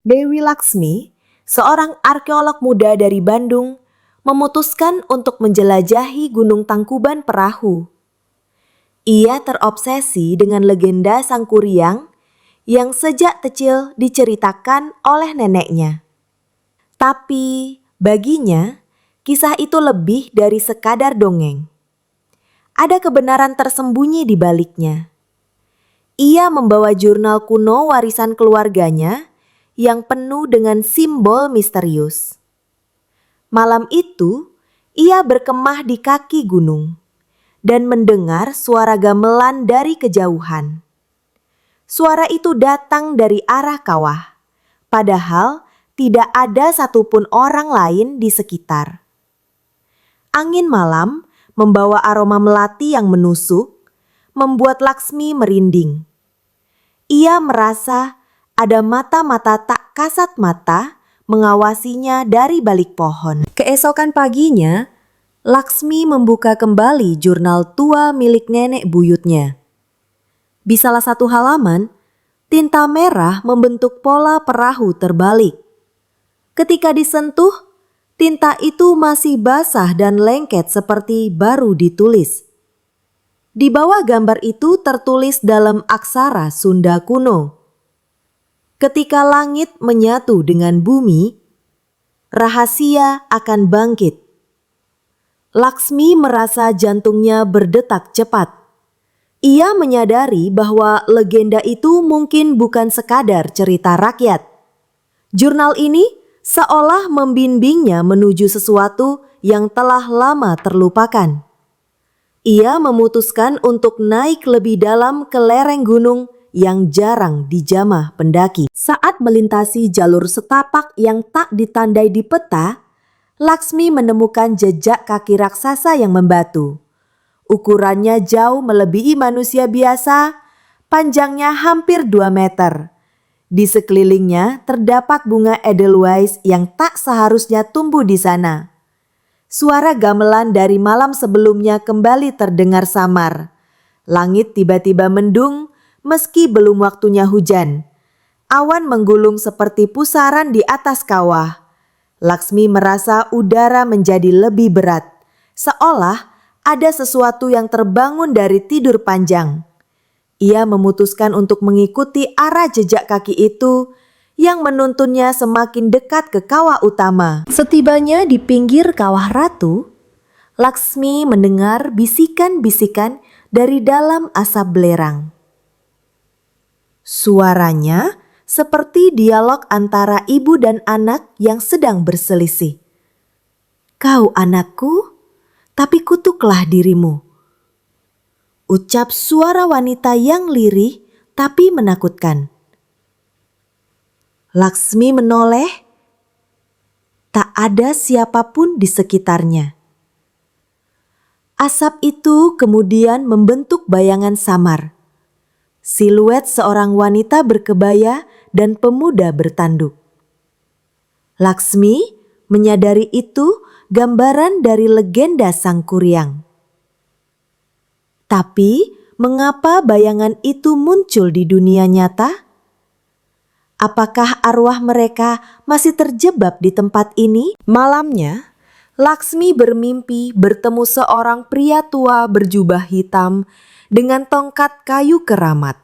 Dewi Laksmi, seorang arkeolog muda dari Bandung, memutuskan untuk menjelajahi Gunung Tangkuban Perahu. Ia terobsesi dengan legenda Sang Kuryang yang sejak kecil diceritakan oleh neneknya. Tapi baginya, kisah itu lebih dari sekadar dongeng. Ada kebenaran tersembunyi di baliknya. Ia membawa jurnal kuno warisan keluarganya yang penuh dengan simbol misterius. Malam itu, ia berkemah di kaki gunung dan mendengar suara gamelan dari kejauhan. Suara itu datang dari arah kawah, padahal tidak ada satupun orang lain di sekitar. Angin malam membawa aroma melati yang menusuk, membuat Laksmi merinding. Ia merasa ada mata-mata tak kasat mata mengawasinya dari balik pohon. Keesokan paginya, Laksmi membuka kembali jurnal tua milik nenek buyutnya. Di salah satu halaman, tinta merah membentuk pola perahu terbalik. Ketika disentuh, tinta itu masih basah dan lengket seperti baru ditulis. Di bawah gambar itu tertulis dalam aksara Sunda kuno. Ketika langit menyatu dengan bumi, rahasia akan bangkit. Laksmi merasa jantungnya berdetak cepat. Ia menyadari bahwa legenda itu mungkin bukan sekadar cerita rakyat. Jurnal ini seolah membimbingnya menuju sesuatu yang telah lama terlupakan. Ia memutuskan untuk naik lebih dalam ke lereng gunung yang jarang dijamah pendaki. Saat melintasi jalur setapak yang tak ditandai di peta, Laksmi menemukan jejak kaki raksasa yang membatu. Ukurannya jauh melebihi manusia biasa, panjangnya hampir 2 meter. Di sekelilingnya terdapat bunga edelweiss yang tak seharusnya tumbuh di sana. Suara gamelan dari malam sebelumnya kembali terdengar samar. Langit tiba-tiba mendung meski belum waktunya hujan. Awan menggulung seperti pusaran di atas kawah. Laksmi merasa udara menjadi lebih berat, seolah ada sesuatu yang terbangun dari tidur panjang. Ia memutuskan untuk mengikuti arah jejak kaki itu yang menuntunnya semakin dekat ke kawah utama. Setibanya di pinggir kawah ratu, Laksmi mendengar bisikan-bisikan dari dalam asap belerang. Suaranya seperti dialog antara ibu dan anak yang sedang berselisih. "Kau anakku, tapi kutuklah dirimu," ucap suara wanita yang lirih tapi menakutkan. Laksmi menoleh, tak ada siapapun di sekitarnya. Asap itu kemudian membentuk bayangan samar. Siluet seorang wanita berkebaya dan pemuda bertanduk. Laksmi menyadari itu gambaran dari legenda Sang Kuryang. Tapi mengapa bayangan itu muncul di dunia nyata? Apakah arwah mereka masih terjebak di tempat ini? Malamnya, Laksmi bermimpi bertemu seorang pria tua berjubah hitam dengan tongkat kayu keramat.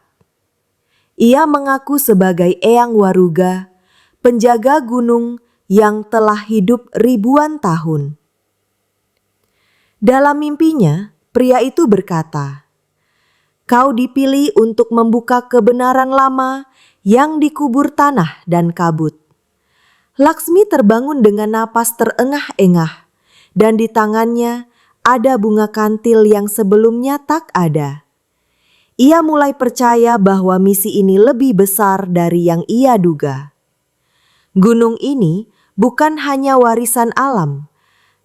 Ia mengaku sebagai Eyang Waruga, penjaga gunung yang telah hidup ribuan tahun. Dalam mimpinya, pria itu berkata, "Kau dipilih untuk membuka kebenaran lama yang dikubur tanah dan kabut." Laksmi terbangun dengan napas terengah-engah, dan di tangannya ada bunga kantil yang sebelumnya tak ada. Ia mulai percaya bahwa misi ini lebih besar dari yang ia duga. Gunung ini bukan hanya warisan alam,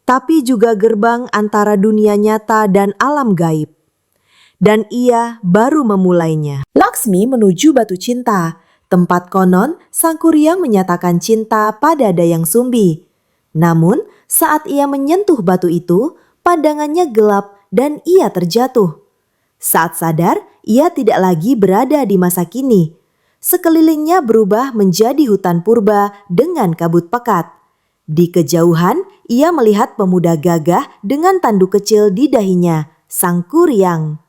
tapi juga gerbang antara dunia nyata dan alam gaib. Dan ia baru memulainya. Laksmi menuju Batu Cinta, tempat konon Sang Kuryang menyatakan cinta pada Dayang Sumbi. Namun saat ia menyentuh batu itu, pandangannya gelap dan ia terjatuh. Saat sadar, ia tidak lagi berada di masa kini. Sekelilingnya berubah menjadi hutan purba dengan kabut pekat. Di kejauhan, ia melihat pemuda gagah dengan tanduk kecil di dahinya, Sang Kuryang.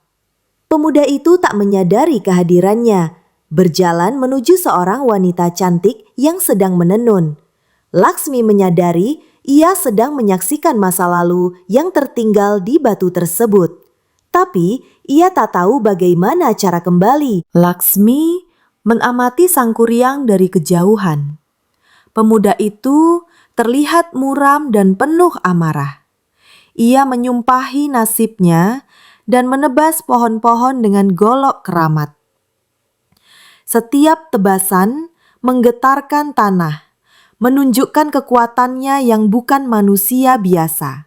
Pemuda itu tak menyadari kehadirannya, berjalan menuju seorang wanita cantik yang sedang menenun. Laksmi menyadari ia sedang menyaksikan masa lalu yang tertinggal di batu tersebut. Tapi ia tak tahu bagaimana cara kembali. Laksmi mengamati Sang Kuryang dari kejauhan. Pemuda itu terlihat muram dan penuh amarah. Ia menyumpahi nasibnya dan menebas pohon-pohon dengan golok keramat. Setiap tebasan menggetarkan tanah, menunjukkan kekuatannya yang bukan manusia biasa.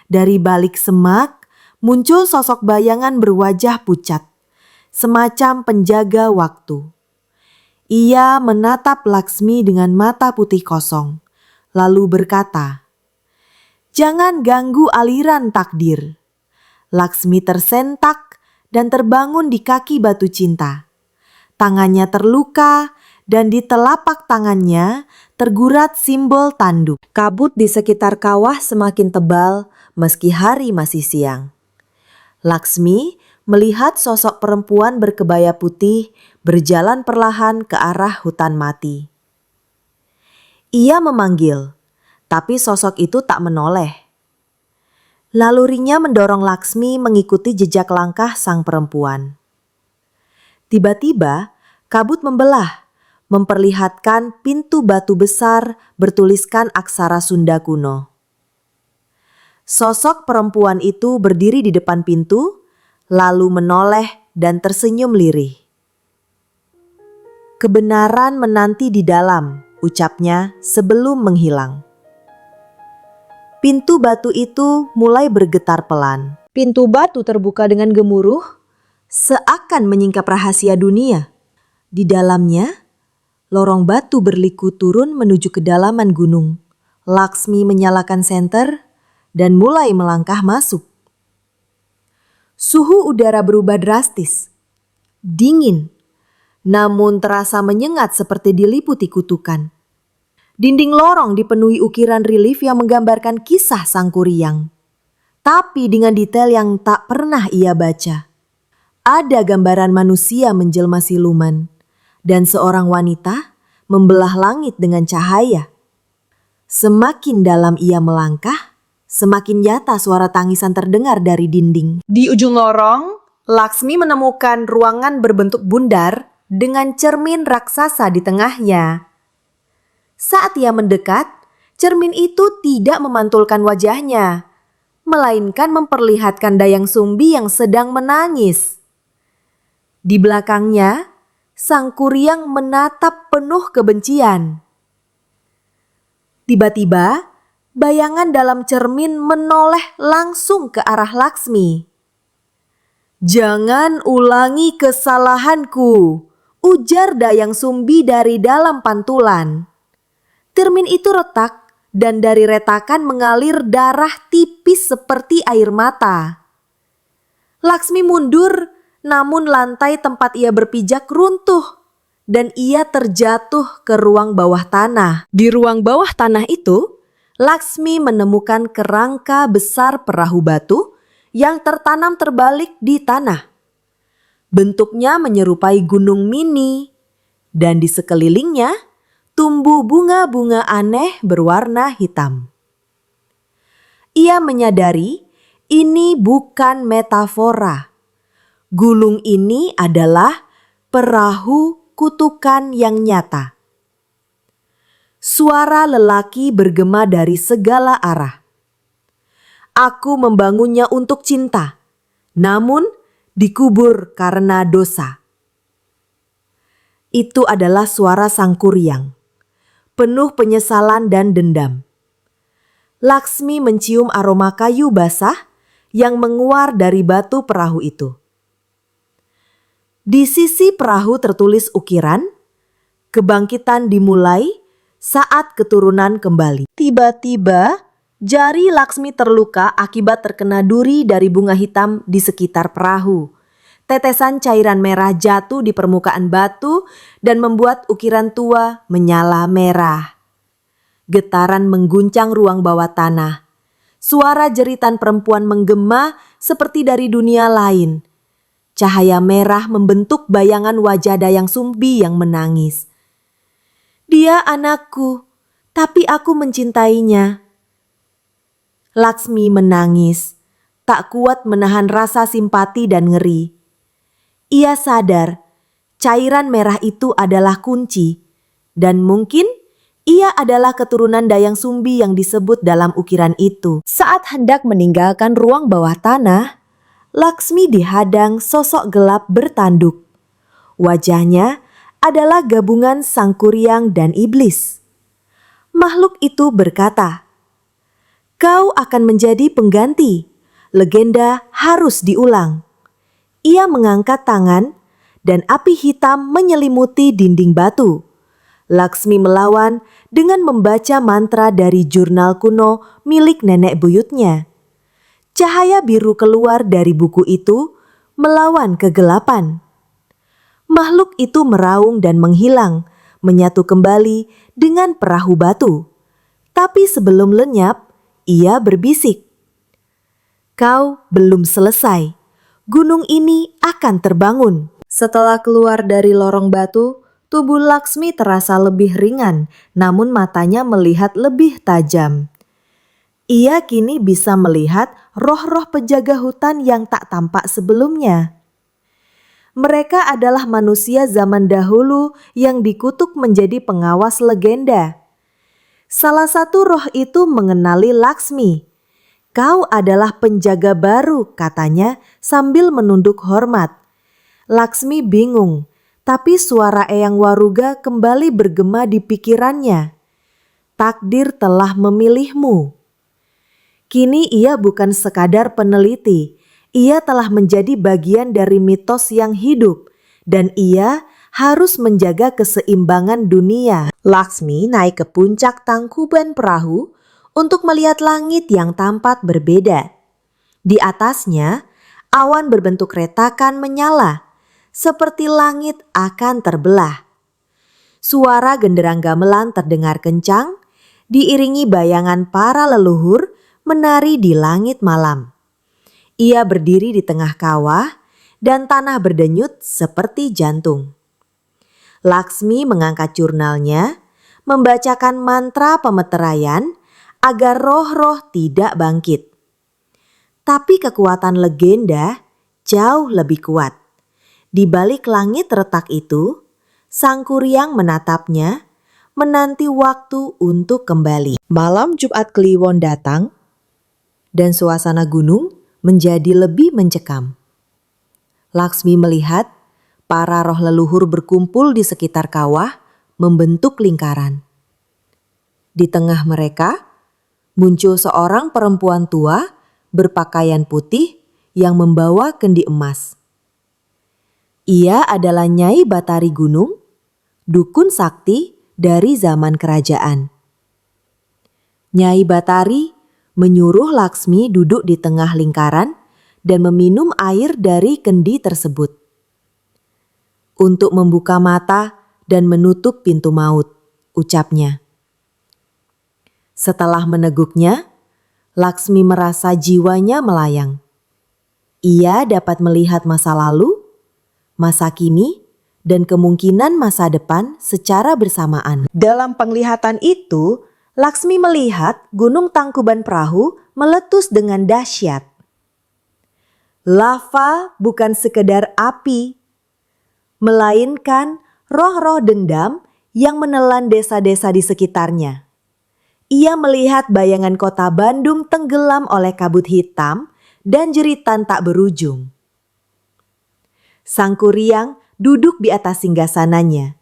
Dari balik semak muncul sosok bayangan berwajah pucat, semacam penjaga waktu. Ia menatap Laksmi dengan mata putih kosong, lalu berkata, "Jangan ganggu aliran takdir." Laksmi tersentak dan terbangun di kaki batu cinta. Tangannya terluka dan di telapak tangannya tergurat simbol tanduk. Kabut di sekitar kawah semakin tebal meski hari masih siang. Laksmi melihat sosok perempuan berkebaya putih berjalan perlahan ke arah hutan mati. Ia memanggil, tapi sosok itu tak menoleh. Nalurinya mendorong Laksmi mengikuti jejak langkah sang perempuan. Tiba-tiba, kabut membelah, memperlihatkan pintu batu besar bertuliskan aksara Sunda kuno. Sosok perempuan itu berdiri di depan pintu, lalu menoleh dan tersenyum lirih. "Kebenaran menanti di dalam," ucapnya sebelum menghilang. Pintu batu itu mulai bergetar pelan. Pintu batu terbuka dengan gemuruh, seakan menyingkap rahasia dunia. Di dalamnya, lorong batu berliku turun menuju kedalaman gunung. Laksmi menyalakan senter dan mulai melangkah masuk. Suhu udara berubah drastis. Dingin, namun terasa menyengat seperti diliputi kutukan. Dinding lorong dipenuhi ukiran relief yang menggambarkan kisah Sang Kuryang. Tapi dengan detail yang tak pernah ia baca. Ada gambaran manusia menjelma siluman dan seorang wanita membelah langit dengan cahaya. Semakin dalam ia melangkah, semakin nyata suara tangisan terdengar dari dinding. Di ujung lorong, Laksmi menemukan ruangan berbentuk bundar dengan cermin raksasa di tengahnya. Saat ia mendekat, cermin itu tidak memantulkan wajahnya, melainkan memperlihatkan Dayang Sumbi yang sedang menangis. Di belakangnya, Sang Kuryang menatap penuh kebencian. Tiba-tiba, bayangan dalam cermin menoleh langsung ke arah Laksmi. "Jangan ulangi kesalahanku," ujar Dayang Sumbi dari dalam pantulan. Cermin itu retak dan dari retakan mengalir darah tipis seperti air mata. Laksmi mundur, namun lantai tempat ia berpijak runtuh dan ia terjatuh ke ruang bawah tanah. Di ruang bawah tanah itu, Laksmi menemukan kerangka besar perahu batu yang tertanam terbalik di tanah. Bentuknya menyerupai gunung mini dan di sekelilingnya tumbuh bunga-bunga aneh berwarna hitam. Ia menyadari ini bukan metafora. Gulung ini adalah perahu kutukan yang nyata. Suara lelaki bergema dari segala arah. "Aku membangunnya untuk cinta, namun dikubur karena dosa." Itu adalah suara Sang Kuryang, penuh penyesalan dan dendam. Laksmi mencium aroma kayu basah yang menguar dari batu perahu itu. Di sisi perahu tertulis ukiran, "Kebangkitan dimulai saat keturunan kembali." Tiba-tiba, jari Laksmi terluka akibat terkena duri dari bunga hitam di sekitar perahu. tetesan cairan merah jatuh di permukaan batu dan membuat ukiran tua menyala merah. Getaran mengguncang ruang bawah tanah. Suara jeritan perempuan menggema seperti dari dunia lain. Cahaya merah membentuk bayangan wajah Dayang Sumbi yang menangis. "Dia anakku, tapi aku mencintainya." Laksmi menangis, tak kuat menahan rasa simpati dan ngeri. Ia sadar cairan merah itu adalah kunci, dan mungkin ia adalah keturunan Dayang Sumbi yang disebut dalam ukiran itu. Saat hendak meninggalkan ruang bawah tanah, Laksmi dihadang sosok gelap bertanduk. Wajahnya adalah gabungan sang kuryang dan iblis. Makhluk itu berkata, "Kau akan menjadi pengganti. Legenda harus diulang." Ia mengangkat tangan dan api hitam menyelimuti dinding batu. Laksmi melawan dengan membaca mantra dari jurnal kuno milik nenek buyutnya. Cahaya biru keluar dari buku itu melawan kegelapan. Makhluk itu meraung dan menghilang, menyatu kembali dengan perahu batu. Tapi sebelum lenyap, ia berbisik, "Kau belum selesai. Gunung ini akan terbangun." Setelah keluar dari lorong batu, tubuh Laksmi terasa lebih ringan, namun matanya melihat lebih tajam. Ia kini bisa melihat roh-roh penjaga hutan yang tak tampak sebelumnya. Mereka adalah manusia zaman dahulu yang dikutuk menjadi pengawas legenda. Salah satu roh itu mengenali Laksmi. "Kau adalah penjaga baru," katanya sambil menunduk hormat. Laksmi bingung, tapi suara Eyang Waruga kembali bergema di pikirannya. "Takdir telah memilihmu." Kini ia bukan sekadar peneliti, ia telah menjadi bagian dari mitos yang hidup, dan ia harus menjaga keseimbangan dunia. Laksmi naik ke puncak tangkuban perahu untuk melihat langit yang tampak berbeda. Di atasnya, awan berbentuk retakan menyala, seperti langit akan terbelah. Suara genderang gamelan terdengar kencang, diiringi bayangan para leluhur menari di langit malam. Ia berdiri di tengah kawah dan tanah berdenyut seperti jantung. Laksmi mengangkat jurnalnya, membacakan mantra pemeteraian agar roh-roh tidak bangkit. Tapi kekuatan legenda jauh lebih kuat. Di balik langit retak itu, sang kuryang menatapnya, menanti waktu untuk kembali. Malam Jumat Kliwon datang, dan suasana gunung menjadi lebih mencekam. Laksmi melihat para roh leluhur berkumpul di sekitar kawah, membentuk lingkaran. Di tengah mereka, muncul seorang perempuan tua berpakaian putih yang membawa kendi emas. Ia adalah Nyai Batari Gunung, dukun sakti dari zaman kerajaan. Nyai Batari menyuruh Laksmi duduk di tengah lingkaran dan meminum air dari kendi tersebut. "Untuk membuka mata dan menutup pintu maut," ucapnya. Setelah meneguknya, Laksmi merasa jiwanya melayang. Ia dapat melihat masa lalu, masa kini, dan kemungkinan masa depan secara bersamaan. Dalam penglihatan itu, Laksmi melihat Gunung Tangkuban Perahu meletus dengan dahsyat. Lava bukan sekedar api, melainkan roh-roh dendam yang menelan desa-desa di sekitarnya. Ia melihat bayangan kota Bandung tenggelam oleh kabut hitam dan jeritan tak berujung. Sang kuryang duduk di atas singgasananya,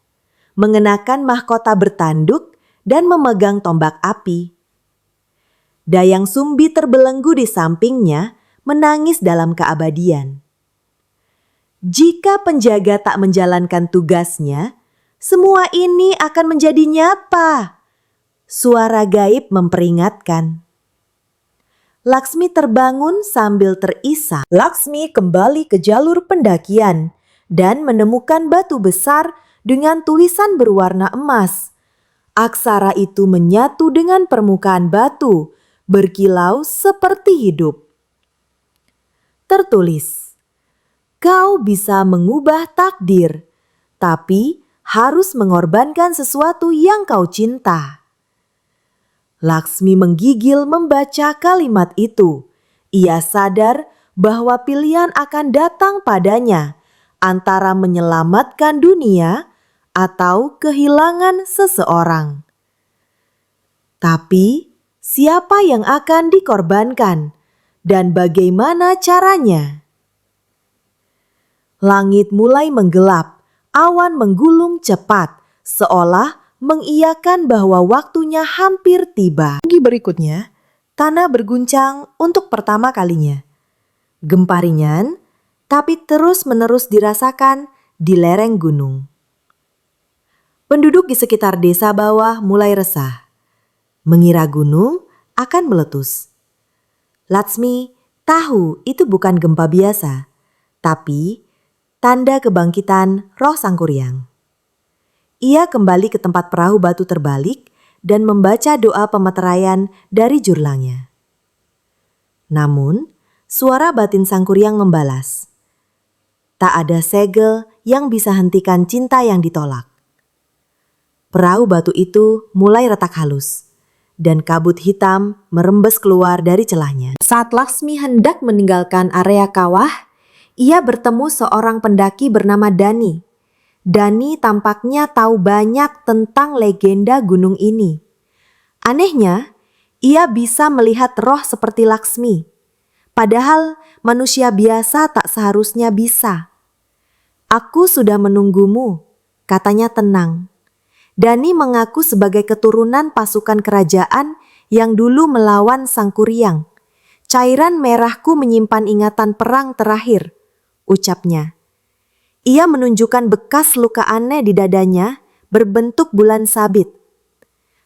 mengenakan mahkota bertanduk dan memegang tombak api. Dayang Sumbi terbelenggu di sampingnya, menangis dalam keabadian. Jika penjaga tak menjalankan tugasnya, semua ini akan menjadi nyata. Suara gaib memperingatkan. Laksmi terbangun sambil terisak. Laksmi kembali ke jalur pendakian dan menemukan batu besar dengan tulisan berwarna emas. Aksara itu menyatu dengan permukaan batu, berkilau seperti hidup. Tertulis, "Kau bisa mengubah takdir, tapi harus mengorbankan sesuatu yang kau cinta." Laksmi menggigil membaca kalimat itu. Ia sadar bahwa pilihan akan datang padanya antara menyelamatkan dunia atau kehilangan seseorang. Tapi, siapa yang akan dikorbankan dan bagaimana caranya? Langit mulai menggelap, awan menggulung cepat, seolah mengiyakan bahwa waktunya hampir tiba. Pagi berikutnya, tanah berguncang untuk pertama kalinya. Gempa ringan, tapi terus-menerus dirasakan di lereng gunung. Penduduk di sekitar desa bawah mulai resah, mengira gunung akan meletus. Laksmi tahu itu bukan gempa biasa, tapi tanda kebangkitan roh Sangkuriang. Ia kembali ke tempat perahu batu terbalik dan membaca doa pemeteraian dari jurlangnya. Namun, suara batin Sangkuriang membalas, "Tak ada segel yang bisa hentikan cinta yang ditolak." Perahu batu itu mulai retak halus, dan kabut hitam merembes keluar dari celahnya. Saat Laksmi hendak meninggalkan area kawah, ia bertemu seorang pendaki bernama Dani. Dani tampaknya tahu banyak tentang legenda gunung ini. Anehnya, ia bisa melihat roh seperti Laksmi. Padahal manusia biasa tak seharusnya bisa. "Aku sudah menunggumu," katanya tenang. Dani mengaku sebagai keturunan pasukan kerajaan yang dulu melawan Sangkuriang. "Cairan merahku menyimpan ingatan perang terakhir," ucapnya. Ia menunjukkan bekas luka aneh di dadanya berbentuk bulan sabit.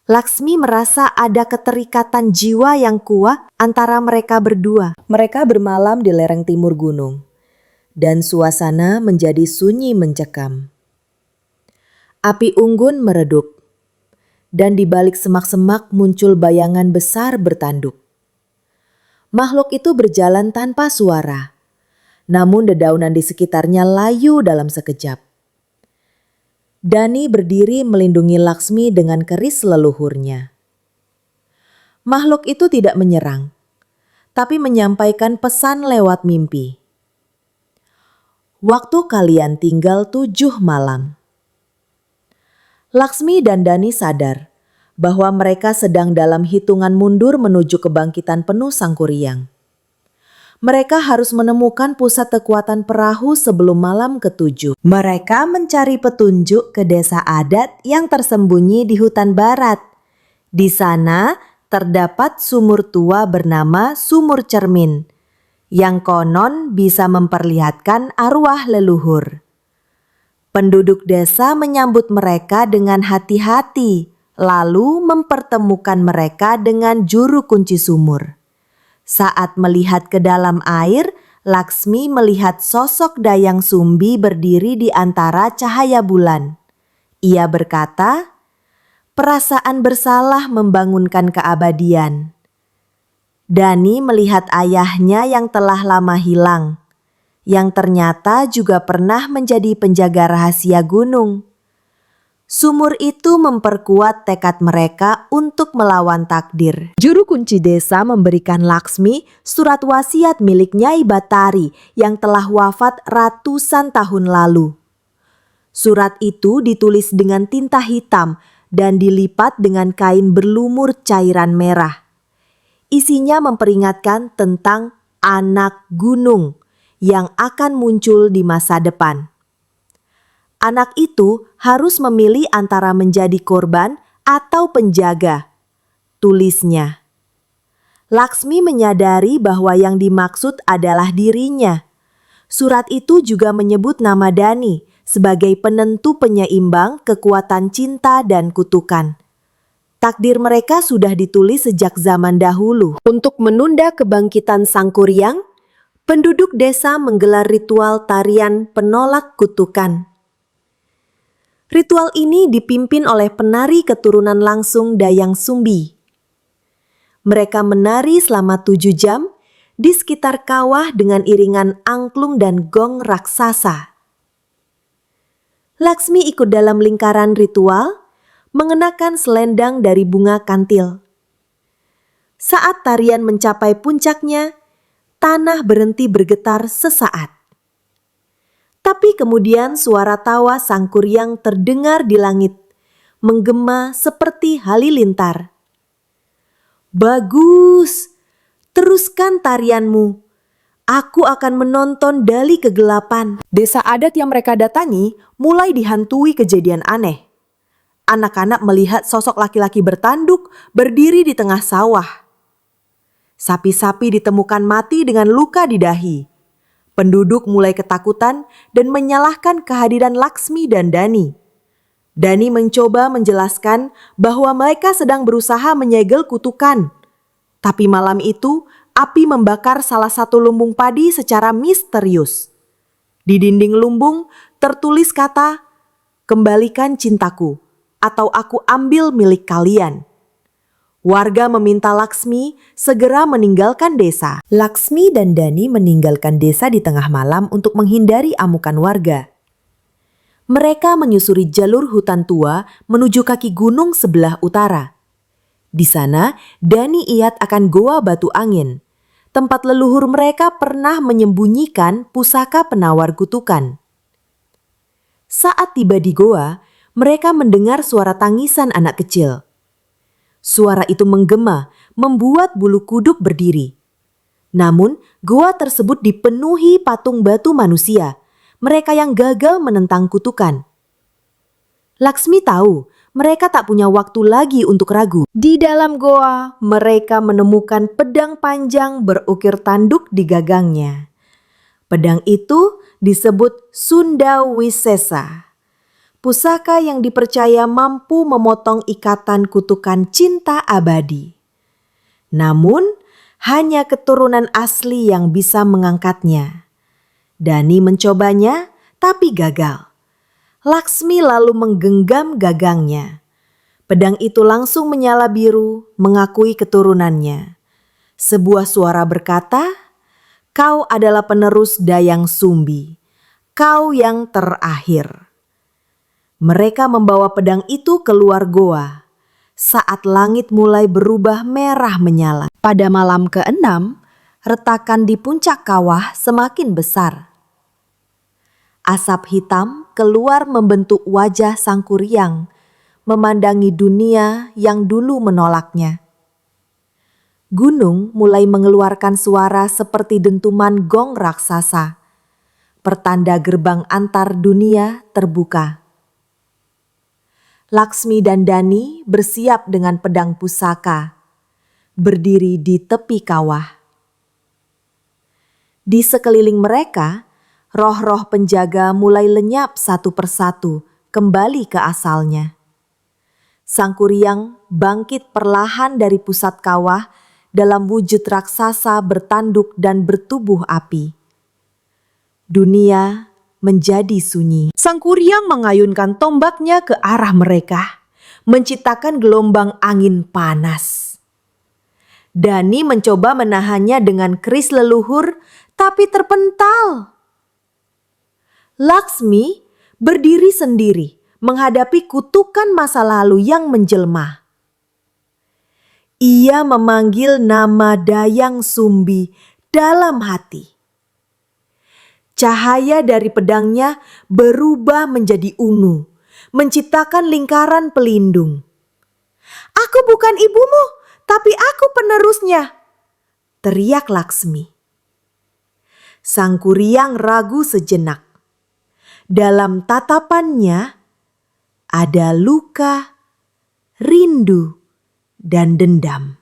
Laksmi merasa ada keterikatan jiwa yang kuat antara mereka berdua. Mereka bermalam di lereng timur gunung, dan suasana menjadi sunyi mencekam. Api unggun meredup, dan di balik semak-semak muncul bayangan besar bertanduk. Makhluk itu berjalan tanpa suara, namun dedaunan di sekitarnya layu dalam sekejap. Dani berdiri melindungi Laksmi dengan keris leluhurnya. Makhluk itu tidak menyerang, tapi menyampaikan pesan lewat mimpi. "Waktu kalian tinggal 7 malam." Laksmi dan Dani sadar bahwa mereka sedang dalam hitungan mundur menuju kebangkitan penuh Sangkuriang. Mereka harus menemukan pusat kekuatan perahu sebelum malam ke-7. Mereka mencari petunjuk ke desa adat yang tersembunyi di hutan barat. Di sana terdapat sumur tua bernama Sumur Cermin, yang konon bisa memperlihatkan arwah leluhur. Penduduk desa menyambut mereka dengan hati-hati, lalu mempertemukan mereka dengan juru kunci sumur. Saat melihat ke dalam air, Laksmi melihat sosok Dayang Sumbi berdiri di antara cahaya bulan. Ia berkata, "Perasaan bersalah membangunkan keabadian." Dani melihat ayahnya yang telah lama hilang, yang ternyata juga pernah menjadi penjaga rahasia gunung. Sumur itu memperkuat tekad mereka untuk melawan takdir. Juru kunci desa memberikan Laksmi surat wasiat milik Nyai Batari yang telah wafat ratusan tahun lalu. Surat itu ditulis dengan tinta hitam dan dilipat dengan kain berlumur cairan merah. Isinya memperingatkan tentang anak gunung yang akan muncul di masa depan. Anak itu harus memilih antara menjadi korban atau penjaga, tulisnya. Laksmi menyadari bahwa yang dimaksud adalah dirinya. Surat itu juga menyebut nama Dani sebagai penentu penyeimbang kekuatan cinta dan kutukan. Takdir mereka sudah ditulis sejak zaman dahulu. Untuk menunda kebangkitan Sang Kuryang, penduduk desa menggelar ritual tarian penolak kutukan. Ritual ini dipimpin oleh penari keturunan langsung Dayang Sumbi. Mereka menari selama 7 jam di sekitar kawah dengan iringan angklung dan gong raksasa. Laksmi ikut dalam lingkaran ritual, mengenakan selendang dari bunga kantil. Saat tarian mencapai puncaknya, tanah berhenti bergetar sesaat. Tapi kemudian suara tawa Sang Kuryang terdengar di langit, menggema seperti halilintar. "Bagus, teruskan tarianmu. Aku akan menonton dari kegelapan." Desa adat yang mereka datangi mulai dihantui kejadian aneh. Anak-anak melihat sosok laki-laki bertanduk berdiri di tengah sawah. Sapi-sapi ditemukan mati dengan luka di dahi. Penduduk mulai ketakutan dan menyalahkan kehadiran Laksmi dan Dani. Dani mencoba menjelaskan bahwa mereka sedang berusaha menyegel kutukan. Tapi malam itu, api membakar salah satu lumbung padi secara misterius. Di dinding lumbung tertulis kata, "Kembalikan cintaku, atau aku ambil milik kalian." Warga meminta Laksmi segera meninggalkan desa. Laksmi dan Dani meninggalkan desa di tengah malam untuk menghindari amukan warga. Mereka menyusuri jalur hutan tua menuju kaki gunung sebelah utara. Di sana, Dani ingat akan Goa Batu Angin, tempat leluhur mereka pernah menyembunyikan pusaka penawar kutukan. Saat tiba di goa, mereka mendengar suara tangisan anak kecil. Suara itu menggema, membuat bulu kuduk berdiri. Namun, goa tersebut dipenuhi patung batu manusia, mereka yang gagal menentang kutukan. Laksmi tahu mereka tak punya waktu lagi untuk ragu. Di dalam goa, mereka menemukan pedang panjang berukir tanduk di gagangnya. Pedang itu disebut Sunda Wisesa. Pusaka yang dipercaya mampu memotong ikatan kutukan cinta abadi. Namun, hanya keturunan asli yang bisa mengangkatnya. Dani mencobanya, tapi gagal. Laksmi lalu menggenggam gagangnya. Pedang itu langsung menyala biru, mengakui keturunannya. Sebuah suara berkata, "Kau adalah penerus Dayang Sumbi. Kau yang terakhir." Mereka membawa pedang itu keluar goa. Saat langit mulai berubah merah menyala. Pada malam ke-6, retakan di puncak kawah semakin besar. Asap hitam keluar membentuk wajah Sang Kuryang, memandangi dunia yang dulu menolaknya. Gunung mulai mengeluarkan suara seperti dentuman gong raksasa. Pertanda gerbang antar dunia terbuka. Laksmi dan Dani bersiap dengan pedang pusaka, berdiri di tepi kawah. Di sekeliling mereka, roh-roh penjaga mulai lenyap satu persatu, kembali ke asalnya. Sang Kuryang bangkit perlahan dari pusat kawah dalam wujud raksasa bertanduk dan bertubuh api. Dunia menjadi sunyi. Sang Kuryang mengayunkan tombaknya ke arah mereka, menciptakan gelombang angin panas. Dani mencoba menahannya dengan keris leluhur, tapi terpental. Laksmi berdiri sendiri menghadapi kutukan masa lalu yang menjelma. Ia memanggil nama Dayang Sumbi dalam hati. Cahaya dari pedangnya berubah menjadi ungu, menciptakan lingkaran pelindung. "Aku bukan ibumu, tapi aku penerusnya," teriak Laksmi. Sang Kuryang ragu sejenak. Dalam tatapannya ada luka, rindu, dan dendam.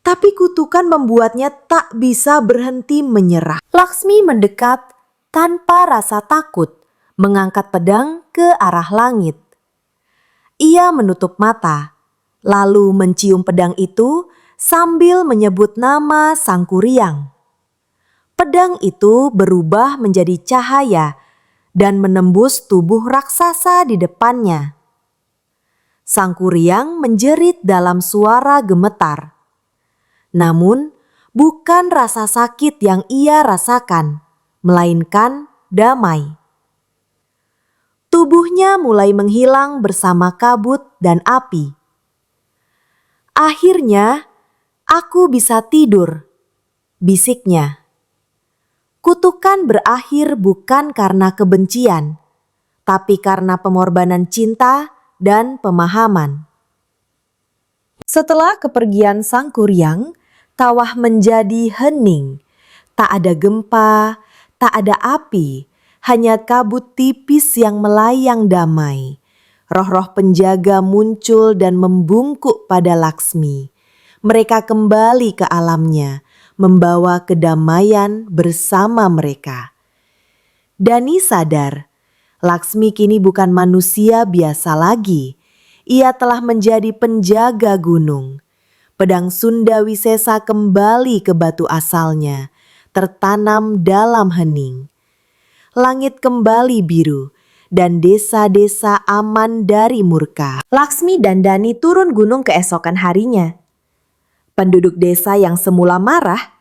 Tapi kutukan membuatnya tak bisa berhenti menyerah. Laksmi mendekat tanpa rasa takut, mengangkat pedang ke arah langit. Ia menutup mata, lalu mencium pedang itu sambil menyebut nama Sang Kuryang. Pedang itu berubah menjadi cahaya dan menembus tubuh raksasa di depannya. Sang Kuryang menjerit dalam suara gemetar. Namun, bukan rasa sakit yang ia rasakan, melainkan damai. Tubuhnya mulai menghilang bersama kabut dan api. Akhirnya, aku bisa tidur, bisiknya. Kutukan berakhir bukan karena kebencian, tapi karena pengorbanan cinta dan pemahaman. Setelah kepergian Sang Kuryang, kawah menjadi hening. Tak ada gempa, tak ada api, hanya kabut tipis yang melayang damai. Roh-roh penjaga muncul dan membungkuk pada Laksmi. Mereka kembali ke alamnya, membawa kedamaian bersama mereka. Dani sadar, Laksmi kini bukan manusia biasa lagi. Ia telah menjadi penjaga gunung. Pedang Sunda Wisesa kembali ke batu asalnya, tertanam dalam hening. Langit kembali biru, dan desa-desa aman dari murka. Laksmi dan Dani turun gunung keesokan harinya. Penduduk desa yang semula marah,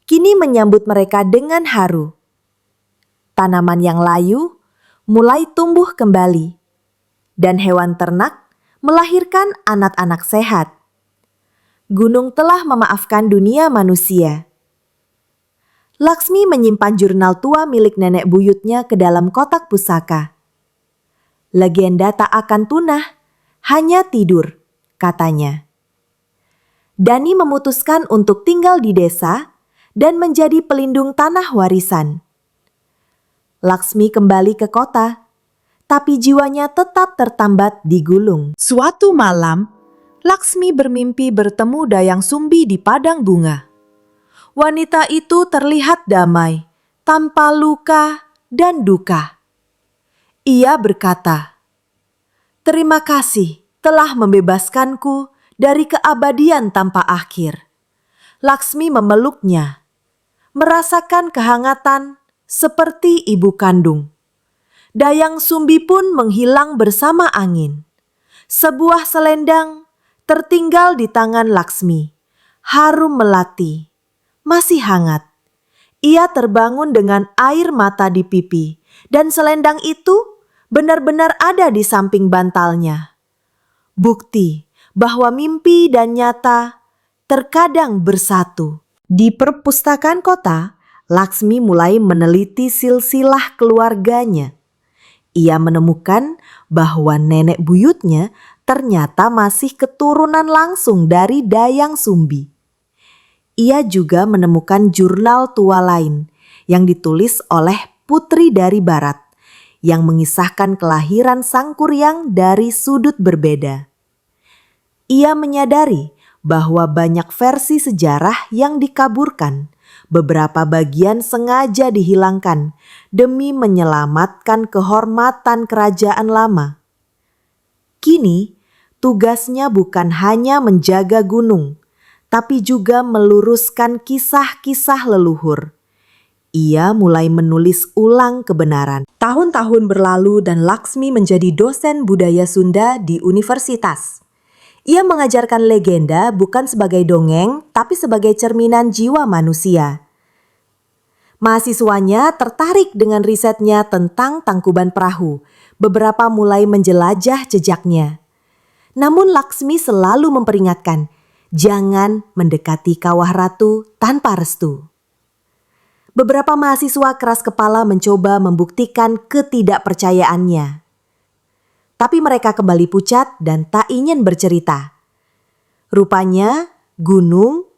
kini menyambut mereka dengan haru. Tanaman yang layu mulai tumbuh kembali, dan hewan ternak melahirkan anak-anak sehat. Gunung telah memaafkan dunia manusia. Laksmi menyimpan jurnal tua milik nenek buyutnya ke dalam kotak pusaka. Legenda tak akan punah, hanya tidur, katanya. Dani memutuskan untuk tinggal di desa dan menjadi pelindung tanah warisan. Laksmi kembali ke kota, tapi jiwanya tetap tertambat di gulung. Suatu malam, Laksmi bermimpi bertemu Dayang Sumbi di padang bunga. Wanita itu terlihat damai, tanpa luka dan duka. Ia berkata, "Terima kasih telah membebaskanku dari keabadian tanpa akhir." Laksmi memeluknya, merasakan kehangatan seperti ibu kandung. Dayang Sumbi pun menghilang bersama angin. Sebuah selendang tertinggal di tangan Laksmi, harum melati, masih hangat. Ia terbangun dengan air mata di pipi, dan selendang itu benar-benar ada di samping bantalnya. Bukti bahwa mimpi dan nyata terkadang bersatu. Di perpustakaan kota, Laksmi mulai meneliti silsilah keluarganya. Ia menemukan bahwa nenek buyutnya ternyata masih keturunan langsung dari Dayang Sumbi. Ia juga menemukan jurnal tua lain yang ditulis oleh putri dari barat yang mengisahkan kelahiran Sang Kuryang dari sudut berbeda. Ia menyadari bahwa banyak versi sejarah yang dikaburkan. Beberapa bagian sengaja dihilangkan demi menyelamatkan kehormatan kerajaan lama. Kini, tugasnya bukan hanya menjaga gunung, tapi juga meluruskan kisah-kisah leluhur. Ia mulai menulis ulang kebenaran. Tahun-tahun berlalu dan Laksmi menjadi dosen budaya Sunda di universitas. Ia mengajarkan legenda bukan sebagai dongeng, tapi sebagai cerminan jiwa manusia. Mahasiswanya tertarik dengan risetnya tentang Tangkuban Perahu. Beberapa mulai menjelajah jejaknya. Namun Laksmi selalu memperingatkan, jangan mendekati Kawah Ratu tanpa restu. Beberapa mahasiswa keras kepala mencoba membuktikan ketidakpercayaannya. Tapi mereka kembali pucat dan tak ingin bercerita. Rupanya gunung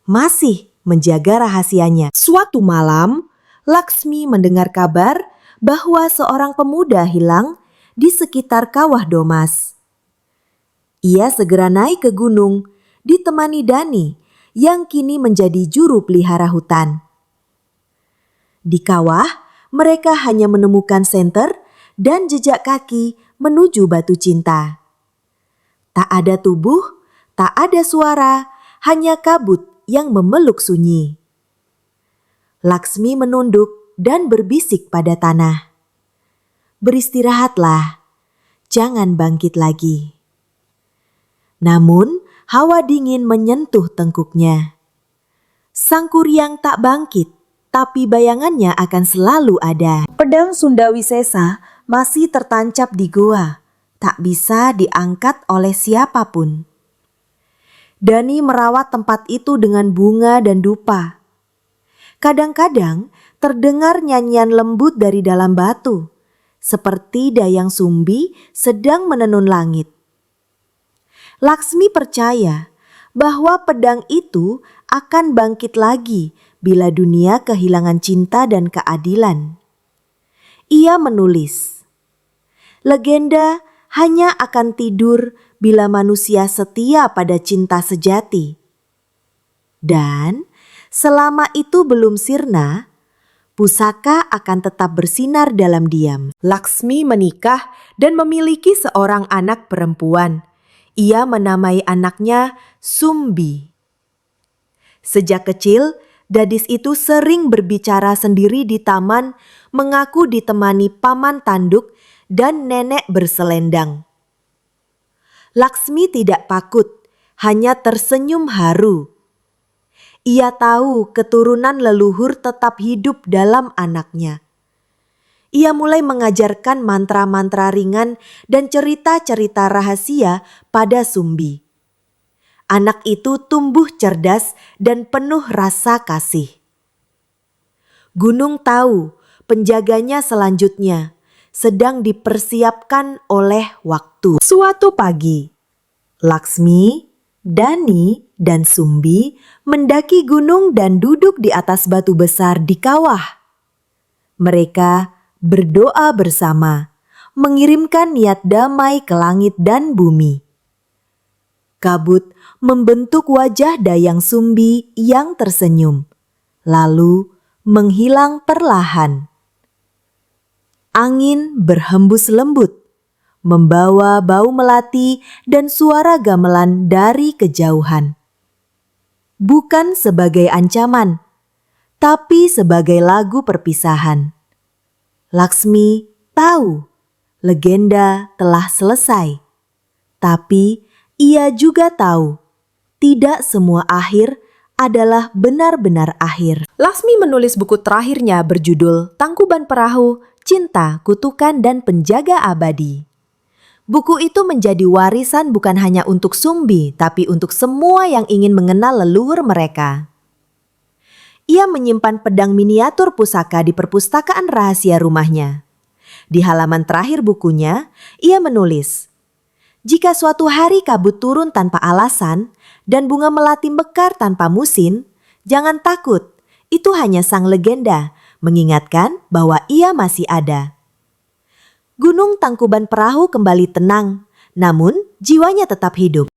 masih menjaga rahasianya. Suatu malam, Laksmi mendengar kabar bahwa seorang pemuda hilang di sekitar Kawah Domas. Ia segera naik ke gunung, ditemani Dani yang kini menjadi juru pelihara hutan. Di kawah, mereka hanya menemukan senter dan jejak kaki menuju Batu Cinta. Tak ada tubuh, tak ada suara, hanya kabut yang memeluk sunyi. Laksmi menunduk dan berbisik pada tanah. Beristirahatlah, jangan bangkit lagi. Namun, hawa dingin menyentuh tengkuknya. Sang kuryang tak bangkit, tapi bayangannya akan selalu ada. Pedang Sundawisesa masih tertancap di goa, tak bisa diangkat oleh siapapun. Dani merawat tempat itu dengan bunga dan dupa. Kadang-kadang terdengar nyanyian lembut dari dalam batu, seperti dayang Sumbi sedang menenun langit. Laksmi percaya bahwa pedang itu akan bangkit lagi bila dunia kehilangan cinta dan keadilan. Ia menulis, legenda hanya akan tidur bila manusia setia pada cinta sejati. Dan selama itu belum sirna, pusaka akan tetap bersinar dalam diam. Laksmi menikah dan memiliki seorang anak perempuan. Ia menamai anaknya Sumbi. Sejak kecil, gadis itu sering berbicara sendiri di taman, mengaku ditemani paman tanduk dan nenek berselendang. Laksmi tidak takut, hanya tersenyum haru. Ia tahu keturunan leluhur tetap hidup dalam anaknya. Ia mulai mengajarkan mantra-mantra ringan dan cerita-cerita rahasia pada Sumbi. Anak itu tumbuh cerdas dan penuh rasa kasih. Gunung tahu penjaganya selanjutnya sedang dipersiapkan oleh waktu. Suatu pagi, Laksmi, Dani, dan Sumbi mendaki gunung dan duduk di atas batu besar di kawah. Mereka berdoa bersama, mengirimkan niat damai ke langit dan bumi. Kabut membentuk wajah dayang Sumbi yang tersenyum, lalu menghilang perlahan. Angin berhembus lembut, membawa bau melati dan suara gamelan dari kejauhan. Bukan sebagai ancaman, tapi sebagai lagu perpisahan. Laksmi tahu legenda telah selesai, tapi ia juga tahu tidak semua akhir adalah benar-benar akhir. Laksmi menulis buku terakhirnya berjudul Tangkuban Perahu, Cinta, Kutukan, dan Penjaga Abadi. Buku itu menjadi warisan bukan hanya untuk Sumbi, tapi untuk semua yang ingin mengenal leluhur mereka. Ia menyimpan pedang miniatur pusaka di perpustakaan rahasia rumahnya. Di halaman terakhir bukunya, ia menulis, "Jika suatu hari kabut turun tanpa alasan dan bunga melati mekar tanpa musim, jangan takut, itu hanya sang legenda, mengingatkan bahwa ia masih ada." Gunung Tangkuban Perahu kembali tenang, namun jiwanya tetap hidup.